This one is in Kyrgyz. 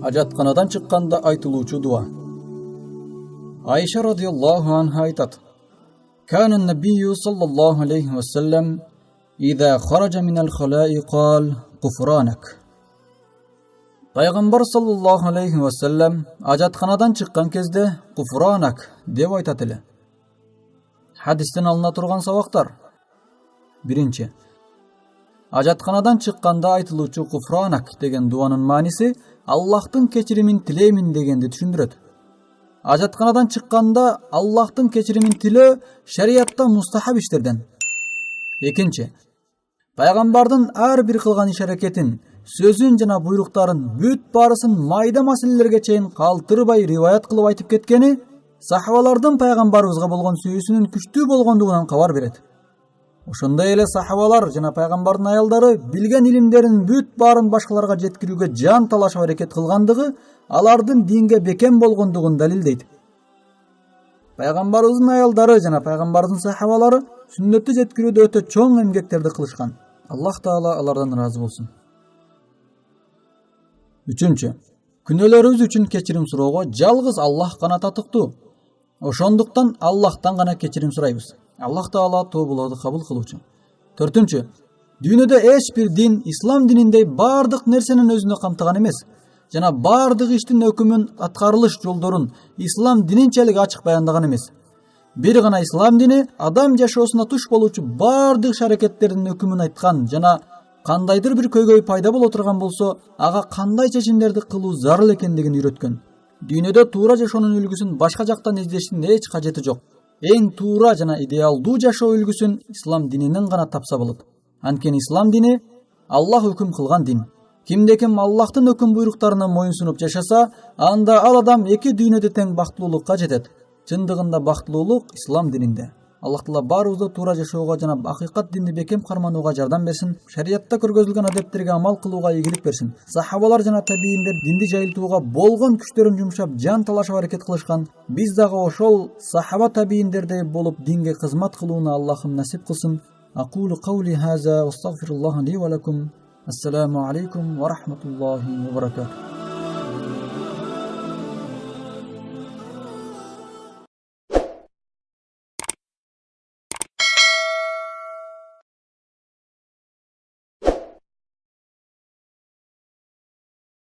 Ажатканадан чыкканда айтылуучу дуа. Айша радиаллаху анха айтат: كان النبي صلى الله عليه وسلم إذا خرج من الخلاء قال غفرانك. Пайгамбар саллаллаху алейхи ва саллям ажатканадан чыккан кезде гуфранак деп айтат эле. Хадистен алына турган сабактар. Биринчи, ажатканадан чыкканда айтылуучу гуфранак деген дуанын мааниси Аллахтын кечиримин тилеймин дегенди түшүндүрөт. Ажатканадан чыкканда Аллахтын кечиримин тилөө шариятта мустахаб иштерден. Экинчи, пайгамбардын ар бир кылган иш-аракетин, сөзүн жана буйруктарын бүт баарысын майда маселелерге чейин калтырбай риваят кылып айтып кеткени сахабалардын пайгамбарыбызга болгон сүйүүсүнүн күчтүү болгондугунан кабар берет. Ошондой эле сахабалар жана пайгамбардын аялдары билген илимдерин бүт баарын башкаларга жеткирүүгө жан талашып аракет кылгандыгы алардын динге бекем болгондугун далилдейт. Пайгамбарыбыздын аялдары жана пайгамбардын сахабалары сүннөттү жеткирүүдө өтө чоң эмгектерди кылышкан. Аллах таала алардан ыраазы болсун. Үчүнчү, күнөөлөрүбүз үчүн кечирим суроого жалгыз Аллах гана татыктуу. Ошондуктан Аллахтан гана кечирим сурайбыз. Аллах таала тообуларды кабыл кылуучу. Төртүнчү, дүйнөдө эч бир дин ислам дининдей баардык нерсенин өзүнө камтыган эмес жана баардык иштин өкүмүн аткарылыш жолдорун ислам дининчелик ачык баяндаган эмес. Бир гана ислам дини адам жашоосуна туш болуучу баардык иш-аракеттердин өкүмүн айткан жана кандайдыр бир көйгөй пайда боло турган болсо, ага кандай чечимдерди кылуу зарыл экендигин үйрөткөн. Дүйнөдө туура жашоонун үлгүсүн башка жактан издештин эч кажети жок. Эң туура жана идеалдуу жашоо үлгүсүн ислам дининен гана тапса болот. Анткени ислам дини Аллах өкүм кылган дин. Кимде ким Аллахтын өкүм буйруктарына моюнсунуп жашаса, анда ал адам эки дүйнөдө тең бактылуулукка жетет. Чындыгында бактылуулук ислам дининде. Аллах таала баарыбызды туура жашоого жана акыйкат динди бекем карманууга жардам берсин. Шариятта көргөзүлгөн адептерге амал кылууга ийгилик берсин. Сахабалар жана табииндер динди жайылтууга болгон күчтөрүн жумшап, жан талашып аракет кылышкан. Биз дагы ошол сахаба табииндердей болуп динге кызмат кылууну Аллахым насип кылсын. Aqulu qawli hadha wa astaghfirullah li wa lakum. Assalamu alaykum wa rahmatullahi wa barakatuh.